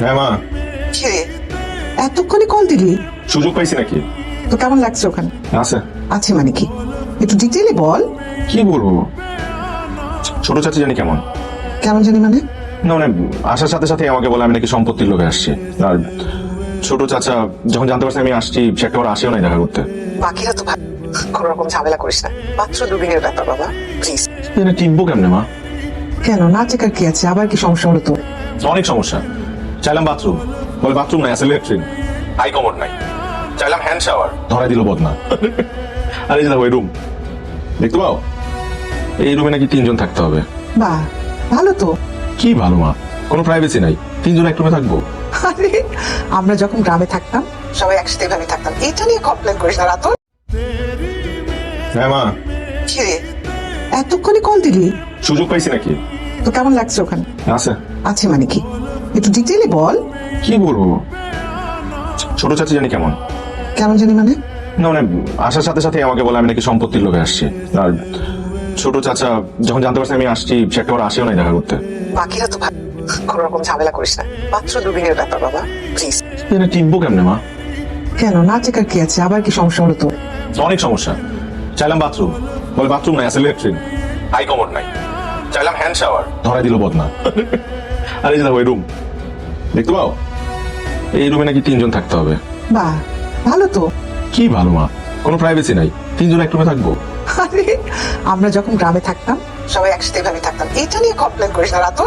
হ্যাঁ মা, কি রে এতক্ষণে কল দিলি? সুযোগ পাইছি নাকি? তো কেমন লাগছে ওখানে? আছে। আছে মানে কি, একটু ডিটেইলে বল। কি বলবো, ছোট চাচি জানি কেমন। কেমন জানি মানে? না মানে আসার সাথে সাথে আমাকে বলে আমি নাকি সম্পত্তির লোভে আসছি। আর ছোট চাচা যখন জানতে পারছে আমি আসছি, সে একটা আসেও নাই দেখা করতে। বাকিরা তো ভাব, কোন রকম ঝামেলা করিস না, মাত্র দুদিনের ব্যাপার বাবা, প্লিজ। এটা টিপবো কেমনে মা? কেন, না চেকার কি আছে? আবার কি সমস্যা হলো তোর? অনেক সমস্যা। চাইলাম বাথরুম, বলে বাথরুম নাই, আছে ল্যাট্রিন। হাই কমোড নাই। চাইলাম হ্যান্ড শাওয়ার, ধরাই দিল বদনা। আর এই যে দেখো এই রুম, দেখতে পাও? এই রুমে নাকি 3 জন থাকতে হবে। বাহ, ভালো তো। কি ভালো মা, কোনো প্রাইভেসি নাই, 3 জন এক রুমে থাকবো। আরে আমরা যখন গ্রামে থাকতাম সবাই একসাথে ভাবে থাকতাম, এটা নিয়ে কমপ্লেন করিস না রাত। হ্যাঁ মা, কি রে এতক্ষণে কল দিলি? সুযোগ পাইছি নাকি? তো কেমন লাগছে ওখানে? আছে। আছে মানে কি, একটু ডিটেইলে বল। কি বলবো, ছোট চাচি জানি কেমন। কেমন জানি মানে? না মানে আসার সাথে সাথে আমাকে বলে আমি নাকি সম্পত্তির লোভে আসছি। আর ছোট চাচা যখন জানতে পারছে আমি আসছি, সে একটা আসেও নাই দেখা করতে। বাকিরা তো ভাব, কোন রকম ঝামেলা করিস না, মাত্র দুদিনের ব্যাপার বাবা, প্লিজ। এটা টিপবো কেমনে মা? কেন, না চেকার কি আছে? আবার কি সমস্যা হলো তোর? অনেক সমস্যা। চাইলাম বাথরুম, বলে বাথরুম নাই, আছে ল্যাট্রিন। হাই কমোড নাই। চাইলাম হ্যান্ড শাওয়ার, ধরাই দিল বদনা। আর এই যে দেখো এই রুম, দেখতে পাও? এই রুমে নাকি 3 জন থাকতে হবে। বাহ, ভালো তো। কি ভালো মা, কোনো প্রাইভেসি নাই, 3 জন এক রুমে থাকবো। আরে আমরা যখন গ্রামে থাকতাম সবাই একসাথে ভাবে থাকতাম, এটা নিয়ে কমপ্লেন করিস না রাত।